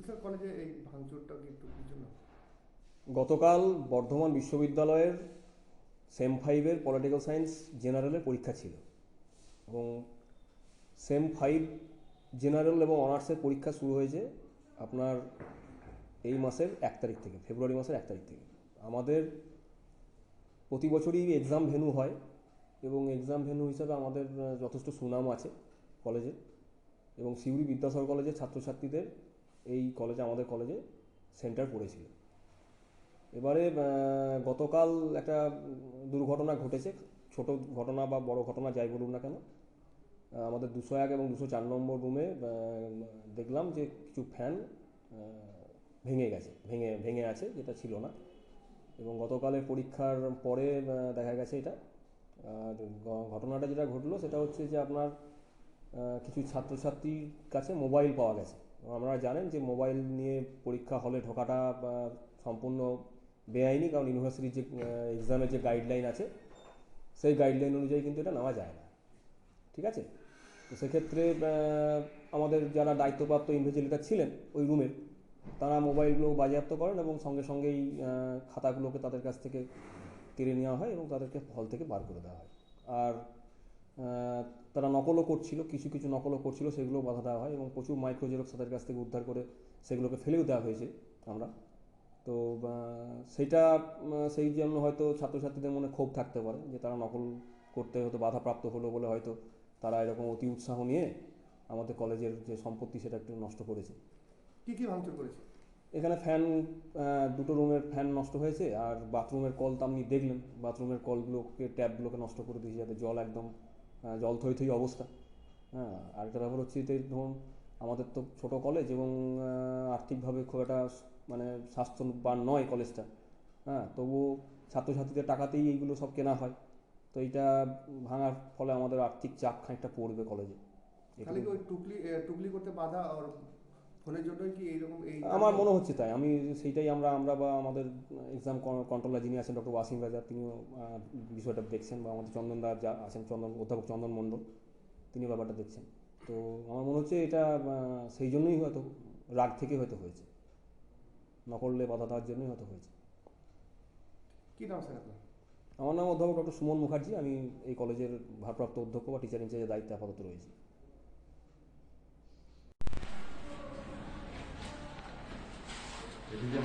Sir কলেজে এই ভাঙচুরটা কি একটু কিছু না? গতকাল বর্ধমান বিশ্ববিদ্যালয়ের সেম ফাইভের পলিটিক্যাল সায়েন্স জেনারেলের পরীক্ষা ছিল এবং সেম ফাইভ জেনারেল এবং অনার্সের পরীক্ষা শুরু হয়েছে আপনার এই মাসের 1 তারিখ থেকে, ফেব্রুয়ারি মাসের 1 তারিখ থেকে। আমাদের প্রতি বছরই এক্সাম ভেন্যু হয় এবং এক্সাম ভেন্যু হিসাবে আমাদের যথেষ্ট সুনাম আছে কলেজে, এবং সিউড়ি বিদ্যাসাগর কলেজের ছাত্রছাত্রীদের এই কলেজে, আমাদের কলেজে সেন্টার পড়েছিল। এবারে গতকাল একটা দুর্ঘটনা ঘটেছে। ছোট ঘটনা বা বড় ঘটনা যাই বলুন না কেন, আমাদের 201 এবং 204 নম্বর রুমে দেখলাম যে কিছু ফ্যান ভেঙে গেছে, ভেঙে ভেঙে আছে, যেটা ছিল না। এবং গতকালের পরীক্ষার পরে দেখা গেছে এটা। আর ঘটনাটা যেটা ঘটলো সেটা হচ্ছে যে আপনার কিছু ছাত্রছাত্রীর কাছে মোবাইল পাওয়া গেছে। আপনারা জানেন যে মোবাইল নিয়ে পরীক্ষা হলে ঢোকাটা সম্পূর্ণ বেআইনি, কারণ ইউনিভার্সিটির যে এক্সামের যে গাইডলাইন আছে সেই গাইডলাইন অনুযায়ী কিন্তু এটা নেওয়া যায় না। ঠিক আছে? তো সেক্ষেত্রে আমাদের যারা দায়িত্বপ্রাপ্ত ইনভিজিলেটর ছিলেন ওই রুমের, তারা মোবাইলগুলো বাজেয়াপ্ত করেন এবং সঙ্গে সঙ্গেই খাতাগুলোকে তাদের কাছ থেকে কেড়ে নেওয়া হয় এবং তাদেরকে হল থেকে বার করে দেওয়া হয়। আর তারা নকলও করছিল, কিছু কিছু নকলও করছিল, সেগুলো বাধা দেওয়া হয় এবং প্রচুর মাইক্রো জেরক্স তাদের কাছ থেকে উদ্ধার করে সেগুলোকে ফেলেও দেওয়া হয়েছে আমরা। তো সেইটা সেই জন্য হয়তো ছাত্রছাত্রীদের মনে ক্ষোভ থাকতে পারে যে তারা নকল করতে হয়তো বাধাপ্রাপ্ত হলো বলে হয়তো তারা এরকম অতি উৎসাহ নিয়ে আমাদের কলেজের যে সম্পত্তি সেটা একটু নষ্ট করেছে। কি কি ভাঙচুর করেছে? এখানে ফ্যান, দুটো রুমের ফ্যান নষ্ট হয়েছে, আর বাথরুমের কল তো আপনি দেখলেন, বাথরুমের কলগুলোকে, ট্যাপগুলোকে নষ্ট করে দিয়েছে যাতে জল একদম জল থই থই অবস্থা। হ্যাঁ, আরেকটা ব্যাপার হচ্ছে যে ধরুন আমাদের তো ছোট কলেজ এবং আর্থিকভাবে খুব একটা মানে স্বাস্থ্যবান নয় কলেজটা। হ্যাঁ, তবুও ছাত্রছাত্রীদের টাকাতেই এইগুলো সব কেনা হয়। তো এইটা ভাঙার ফলে আমাদের আর্থিক চাপ খানিকটা পড়বে কলেজে, খালি এটুকু। কি ওই টুকলি করতে বাধা আর ফোনের জন্যই কি এইরকম এই আমার তাণ্ডব? মনে হচ্ছে তাই, আমি সেইটাই আমরা আমরা বা আমাদের এক্সাম কন্ট্রোলার যিনি আছেন ডক্টর ওয়াসিম রাজা, তিনিও বিষয়টা দেখছেন, বা আমাদের চন্দনদা যা আছেন, অধ্যাপক চন্দন মণ্ডল, তিনি ব্যাপারটা দেখছেন। তো আমার মনে হচ্ছে এটা সেই জন্যই হয়তো, রাগ থেকে হয়তো হয়েছে, নকলে বাধা দেওয়ার জন্যই হয়তো হয়েছে। কি নাম স্যার আপনার? আমার নাম অধ্যাপক ডক্টর সুমন মুখার্জি, আমি এই কলেজের ভারপ্রাপ্ত অধ্যক্ষ বা টিচার ইনচার্জের দায়িত্বে আপাতত রয়েছি। এটি যে